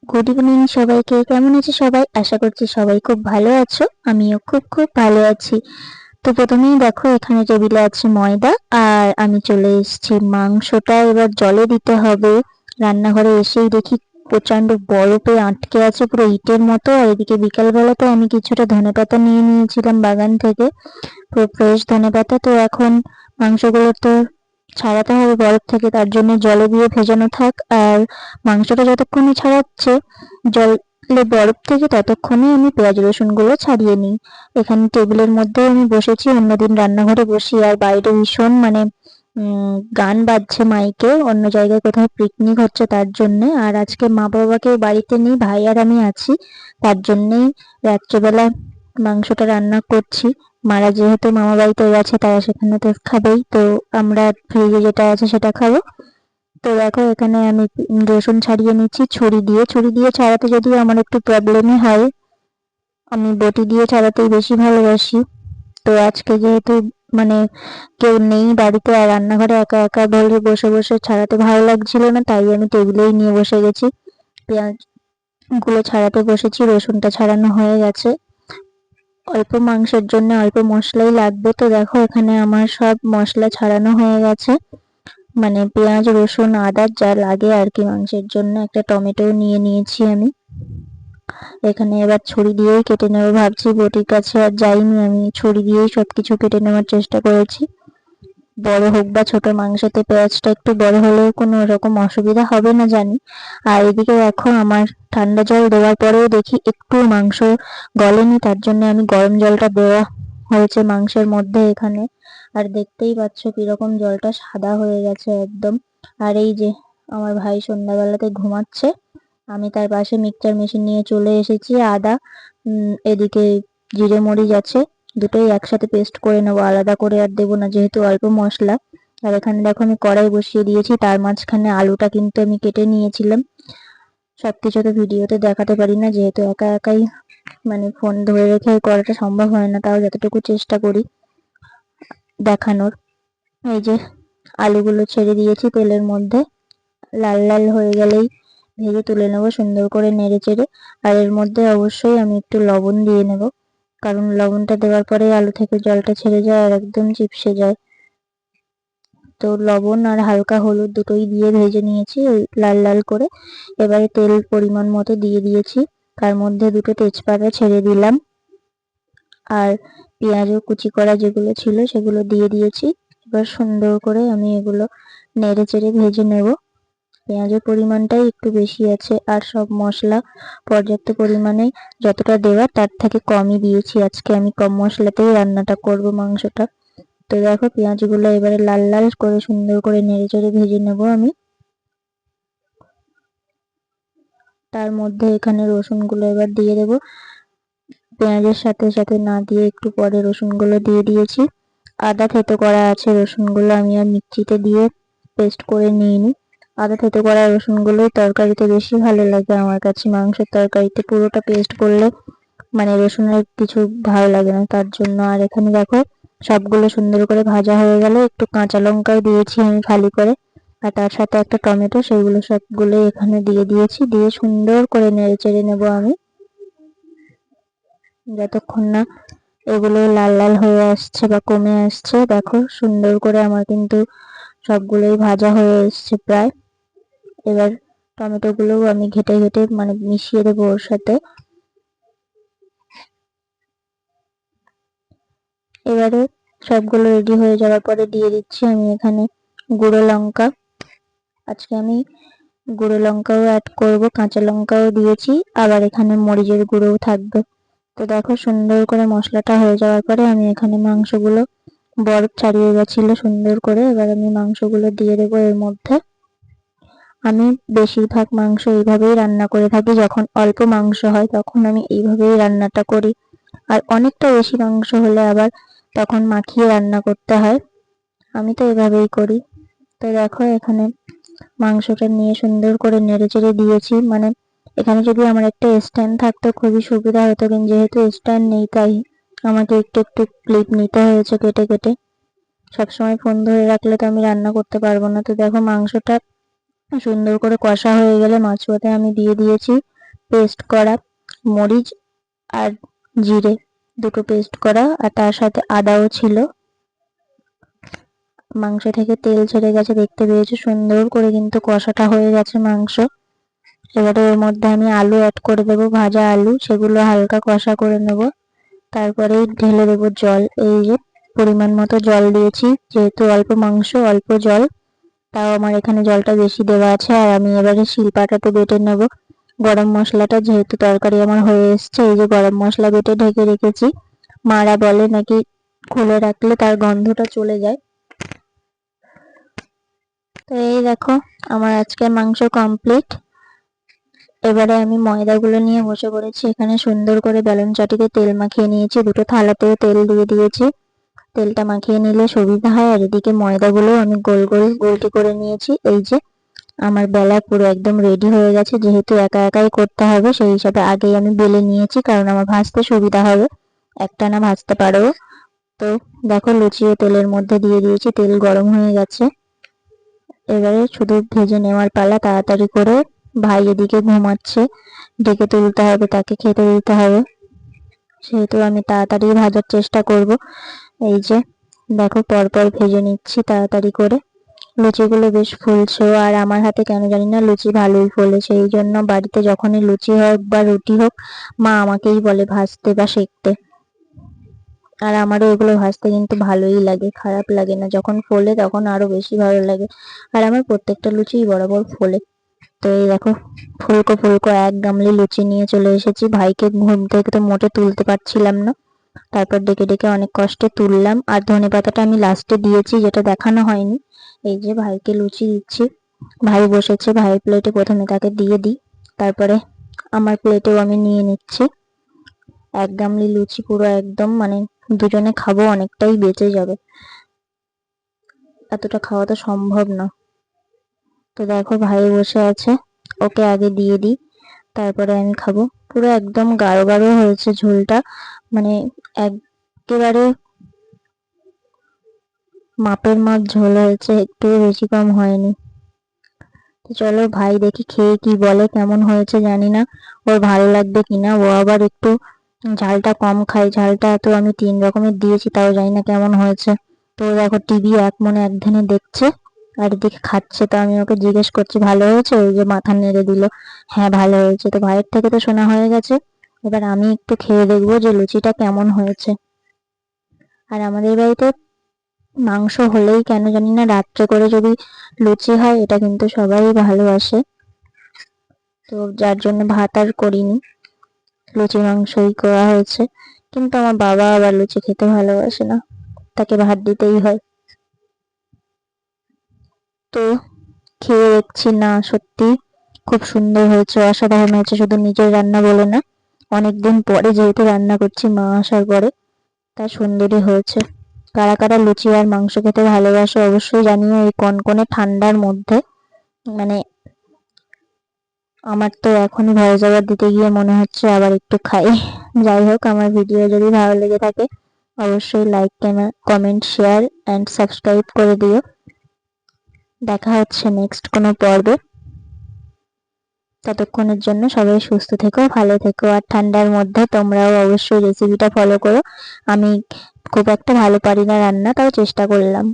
Good evening সবাইকে। কেমন আছে সবাই? আশা করছি সবাই খুব ভালো আছো। আমিও খুব খুব ভালো আছি। তো প্রথমেই দেখো এখানে টেবিলে আছে ময়দা, আর আমি চলে এসেছি মাংসটা এবার জলে দিতে হবে। রান্নাঘরে এসেই দেখি প্রচন্ড বরফে আটকে আছে, পুরো ইটের মতো। আর এদিকে বিকালবেলাতে আমি কিছুটা ধনেপাতা নিয়ে নিয়েছিলাম বাগান থেকে, পুরো ফ্রেশ ধনেপাতা। তো এখন মাংসগুলো তো ছাড়াতে হবে বরফ থেকে, তার জন্য জলে দিয়ে ভেজানো থাক। আর মাংসটা যতক্ষণে ছাড়াচ্ছে জলে বরফ থেকে, ততক্ষণে আমি পেঁয়াজ রসুন গুলো ছাড়িয়ে নিই। এখানে টেবিলের মধ্যে আমি বসেছি, অন্যদিন রান্নাঘরে বসি। আর বাইরে ভীষণ গান বাজছে মাইকে, অন্য জায়গায় কোথাও পিকনিক হচ্ছে তার জন্য। আর আজকে মা বাবাকে বাড়িতে নেই, ভাই আর আমি আছি, তার জন্যই রাত্রেবেলা মাংসটা রান্না করছি। মারা যেহেতু মামা বাড়িতে গেছে, তারা সেখানে তো খাবেই, তো আমরা ফ্রিজে যেটা আছে সেটা খাবো। তো দেখো এখানে আমি রসুন ছাড়িয়ে নিচ্ছি ছুরি দিয়ে। ছুরি দিয়ে ছাড়াতে যদিও আমার একটু প্রবলেমই হয়, আমি বটি দিয়ে ছাড়াতেই বেশি ভালোবাসি। তো আজকে যেহেতু মানে কেউ নেই বাড়িতে, আর রান্নাঘরে একা একা বলে বসে বসে ছাড়াতে ভালো লাগছিল না, তাই আমি টেবিলেই নিয়ে বসে গেছি। পেঁয়াজ গুলো ছাড়াতে বসেছি, রসুনটা ছাড়ানো হয়ে গেছে। অল্প মাংসের জন্য অল্প মশলাই লাগবে। তো দেখো এখানে আমার সব মশলা ছাড়ানো হয়ে গেছে, মানে পেঁয়াজ রসুন আদা যা লাগে আর কি মাংসের জন্য। একটা টমেটো নিয়ে নিয়েছি আমি। এখানে এবার ছুরি দিয়েই কেটে নেবো ভাবছি, বটির কাছে আর যাইনি, আমি ছুরি দিয়েই সবকিছু কেটে নেওয়ার চেষ্টা করেছি। বড় হোক বা ছোট, মাংসতে পেঁয়াজটা একটু বড় হলেও কোনো রকম অসুবিধা হবে না জানি। আর এদিকে দেখো আমার ঠান্ডা জল দেওয়ার পরেও দেখি একটু মাংস গলেনি, তার জন্য আমি গরম জলটা দেওয়া হয়েছে মাংসের মধ্যে এখানে। আর দেখতেই পাচ্ছ কিরকম জলটা সাদা হয়ে গেছে একদম। আর এই যে আমার ভাই সন্ধ্যাবেলাতে ঘুমাচ্ছে, আমি তার পাশে মিক্সচার মেশিন নিয়ে চলে এসেছি। আদা এদিকে জিরে মরিচ আছে, দুটোই একসাথে পেস্ট করে নেবো, আলাদা করে আর দেবো না যেহেতু অল্প মশলা। আর এখানে দেখো আমি কড়াই বসিয়ে দিয়েছি, তার মাঝখানে আলুটা কিন্তু আমি কেটে নিয়েছিলাম। সবকিছু তো ভিডিওতে দেখাতে পারি না, যেহেতু একা একাই ফোন ধরে রেখে করাটা সম্ভব হয় না, তাও যতটুকু চেষ্টা করি দেখানোর। এই যে আলুগুলো ছেড়ে দিয়েছি তেলের মধ্যে, লাল লাল হয়ে গেলেই ভেজে তুলে নেবো সুন্দর করে নেড়ে চেড়ে। আর এর মধ্যে অবশ্যই আমি একটু লবণ দিয়ে নেব, কারণ লবণটা দেওয়ার পরে আলু থেকে জলটা ছেড়ে যায় আর একদম চিপসে যায়। তো লবণ আর হালকা হলুদ দুটোই দিয়ে ভেজে নিয়েছি লাল লাল করে। এবারে তেল পরিমাণ মতো দিয়ে দিয়েছি, তার মধ্যে দুটো তেজপাতা ছেড়ে দিলাম, আর পেঁয়াজও কুচি করা যেগুলো ছিল সেগুলো দিয়ে দিয়েছি। এবার সুন্দর করে আমি এগুলো নেড়ে চেড়ে ভেজে নেব। পেঁয়াজের পরিমাণটাই একটু বেশি আছে, আর সব মশলা পর্যাপ্ত পরিমাণে যতটা দেওয়ার তার থেকে কমই দিয়েছি। আজকে আমি কম মশলাতেই রান্নাটা করব মাংসটা। তো দেখো পেঁয়াজগুলো এবারে লাল লাল করে সুন্দর করে নেড়ে চেড়ে ভেজে নেব আমি। তার মধ্যে এখানে রসুনগুলো এবার দিয়ে দেব, পেঁয়াজের সাথে সাথে না দিয়ে একটু পরে রসুনগুলো দিয়ে দিয়েছি। আদা থেতো করা আছে, রসুনগুলো আমি আর মিক্সিতে দিয়ে পেস্ট করে নিইনি। আদা থেতো করা রসুনগুলোই তরকারিতে বেশি ভালো লাগে আমার কাছে, মাংসের তরকারিতে পুরোটা পেস্ট করলে রসুনের কিছু ভালো লাগে না, তার জন্য। আর এখানে দেখো সবগুলো সুন্দর করে ভাজা হয়ে গেলে একটু কাঁচা লঙ্কাও দিয়েছি আমি ফালি করে, আর তার সাথে একটা টমেটো, সেইগুলো সবগুলো এখানে দিয়ে দিয়েছি। দিয়ে সুন্দর করে নেড়ে চেড়ে নেবো আমি, যতক্ষণ না এগুলো লাল লাল হয়ে আসছে বা কমে আসছে। দেখো সুন্দর করে আমার কিন্তু সবগুলোই ভাজা হয়ে এসছে প্রায়। এবার টমেটো গুলো আমি ঘেটে ঘেটে মিশিয়ে দেবো ওর সাথে। এবারে সবগুলো রেডি হয়ে যাওয়ার পরে দিয়ে দিচ্ছি আমি এখানে গুঁড়ো লঙ্কা। আজকে আমি গুঁড়ো লঙ্কাও অ্যাড করব, কাঁচা লঙ্কাও দিয়েছি, আবার এখানে মরিচের গুঁড়োও থাকবে। তো দেখো সুন্দর করে মশলাটা হয়ে যাওয়ার পরে আমি এখানে মাংসগুলো, বরফ ছাড়িয়ে গেছিল সুন্দর করে, এবার আমি মাংসগুলো দিয়ে দেবো এর মধ্যে। আমি বেশিরভাগ মাংস এইভাবেই রান্না করে থাকি, যখন অল্প মাংস হয় তখন আমি এইভাবেই রান্নাটা করি, আর অনেকটা বেশি মাংস হলে আবার তখন মাখিয়ে রান্না করতে হয়। আমি তো এভাবেই করি। তো দেখো এখানে মাংসটা নিয়ে সুন্দর করে নেড়ে চেড়ে দিয়েছি। এখানে যদি আমার একটা স্ট্যান্ড থাকতো খুবই সুবিধা হতো, কিন্তু যেহেতু স্ট্যান্ড নেই তাই আমাকে একটু একটু ক্লিপ নিতে হয়েছে কেটে কেটে। সবসময় ফোন ধরে রাখলে তো আমি রান্না করতে পারবো না। তো দেখো মাংসটা সুন্দর করে কষা হয়ে গেলে মাছ ভাতে আমি দিয়ে দিয়েছি পেস্ট করা, মরিচ আর জিরে দুটো পেস্ট করা, আর তার সাথে আদাও ছিল। মাংস থেকে তেল ছেড়ে গেছে, দেখতে পেয়েছো সুন্দর করে কিন্তু কষাটা হয়ে গেছে মাংস। এবারে এর মধ্যে আমি আলু অ্যাড করে দেবো, ভাজা আলু, সেগুলো হালকা কষা করে নেব। তারপরে ঢেলে দেবো জল, এই যে পরিমাণ মতো জল দিয়েছি, যেহেতু অল্প মাংস অল্প জল, তাও আমার এখানে জলটা বেশি দেওয়া আছে। আর আমি এবারে শিলপাটাতে বেটে নেব গরম মশলাটা, যেহেতু তরকারি আমার হয়ে এসছে। এই যে গরম মশলা বেটে ঢেকে রেখেছি, মারা বলে নাকি খুলে রাখলে তার গন্ধটা চলে যায়। তো এই দেখো আমার আজকের মাংস কমপ্লিট। এবারে আমি ময়দাগুলো নিয়ে বসে পড়েছি। এখানে সুন্দর করে বেলুন চাটিতে তেল মাখিয়ে নিয়েছি, দুটো থালাতেও তেল দিয়ে দিয়েছি। তেলটা মাখিয়ে নিলে সুবিধা হয়। আর এদিকে ময়দাগুলো আমি গোল গোল গোলটি করে নিয়েছি। এই যে আমার বেলা পুরো একদম রেডি হয়ে গেছে, যেহেতু একা একাই করতে হবে সেই হিসাবে আগেই আমি বেলে নিয়েছি, কারণ আমার ভাজতে সুবিধা হবে, একটানা ভাজতে পারবো। তো দেখো লুচিও তেলের মধ্যে দিয়ে দিয়েছি, তেল গরম হয়ে গেছে। এবারে শুধু ভেজে নেওয়ার পালা, তাড়াতাড়ি করে। ভাই এদিকে ঘুমাচ্ছে, ডেকে তুলতে হবে, তাকে খেতে দিতে হবে, সেহেতু আমি তাড়াতাড়ি ভাজার চেষ্টা করব। এই যে দেখো পরপর ভেজে নিচ্ছি তাড়াতাড়ি করে। লুচিগুলো বেশ ফুলছে, আর আমার হাতে কেন জানি না লুচি ভালোই ফোলে, সেই জন্য বাড়িতে যখনই লুচি হোক বা রুটি হোক মা আমাকেই বলে ভাজতে বা সেঁকতে। আর আমারও এগুলো ভাজতে কিন্তু ভালোই লাগে, খারাপ লাগে না, যখন ফোলে তখন আরো বেশি ভালো লাগে। আর আমার প্রত্যেকটা লুচিই বরাবর ফোলে। তো এই দেখো ফুলকো ফুলকো এক গামলি লুচি নিয়ে চলে এসেছি। ভাইকে ঘুম থেকে তো মোটে তুলতে পারছিলাম না, তারপর ডেকে ডেকে অনেক কষ্টে তুললাম। আর ধনেপাতাটা আমি লাস্টে দিয়েছি, যেটা দেখানো হয়নি। এই যে ভাইকে লুচি দিচ্ছি, ভাই বসেছে, ভাইয়ের প্লেটে প্রথমে তাকে দিয়ে দিই, তারপরে আমার প্লেটেও আমি নিয়ে নিচ্ছি। এক গামলি লুচি পুরো একদম মানে দুজনে খাবো, অনেকটাই বেঁচে যাবে, এতটা খাওয়া তো সম্ভব না। তো দেখো ভাই বসে আছে, ওকে আগে দিয়ে দিই, তারপরে আমি খাবো। পুরো একদম গাঢ় গাঢ় হয়েছে ঝোলটা, মানে একেবারে মাপের মাপ ঝোল হয়েছে, একটু বেশি কম হয়নি। তো চলো ভাই দেখি খেয়ে কি বলে, কেমন হয়েছে জানি না, ওর ভালো লাগবে কিনা। ও আবার একটু ঝালটা কম খায়, ঝালটা তো আমি 3 রকমের দিয়েছি, তাও জানি না কেমন হয়েছে। তো দেখো টিভি এক মনে এক ধ্যানে দেখছে আর এদিকে খাচ্ছে। তো আমি ওকে জিজ্ঞেস করছি ভালো হয়েছে, ওই যে মাথা নেড়ে দিল, হ্যাঁ ভালো হয়েছে। তো ভাইয়ের থেকে তো শোনা হয়ে গেছে, এবার আমি একটু খেয়ে দেখবো যে লুচিটা কেমন হয়েছে। আর আমাদের বাড়িতে মাংস হলেই কেন জানি না রাত্রে করে যদি লুচি হয়, এটা কিন্তু সবাই ভালোবাসে, তো যার জন্য ভাত আর করিনি, লুচি মাংসই করা হয়েছে। কিন্তু আমার বাবা আবার লুচি খেতে ভালোবাসে না, তাকে ভাত দিতেই হয়। তো খেয়ে দেখছি, না সত্যি খুব সুন্দর হয়েছে, অসাধারণ হয়েছে, শুধু নিজের রান্না বলে না, অনেকদিন পরে যেহেতু রান্না করছি মা আসার পরে, তা সুন্দরই হয়েছে। কারা কারা লুচি আর মাংস খেতে ভালোবাসো অবশ্যই জানিও এই কনকনে ঠান্ডার মধ্যে। মানে আমার তো এখনই ভয়েস ওভার দিতে গিয়ে মনে হচ্ছে আবার একটু খাই। যাই হোক, আমার ভিডিও যদি ভালো লেগে থাকে অবশ্যই like, comment, share and subscribe করে দিও। দেখা হচ্ছে নেক্সট কোনো পর্বে, ততক্ষণের জন্য সবাই সুস্থ থেকো, ভালো থেকো। আর ঠান্ডার মধ্যে তোমরাও অবশ্যই রেসিপিটা ফলো করো। আমি খুব একটা ভালো পারি না রান্না, তাও চেষ্টা করলাম।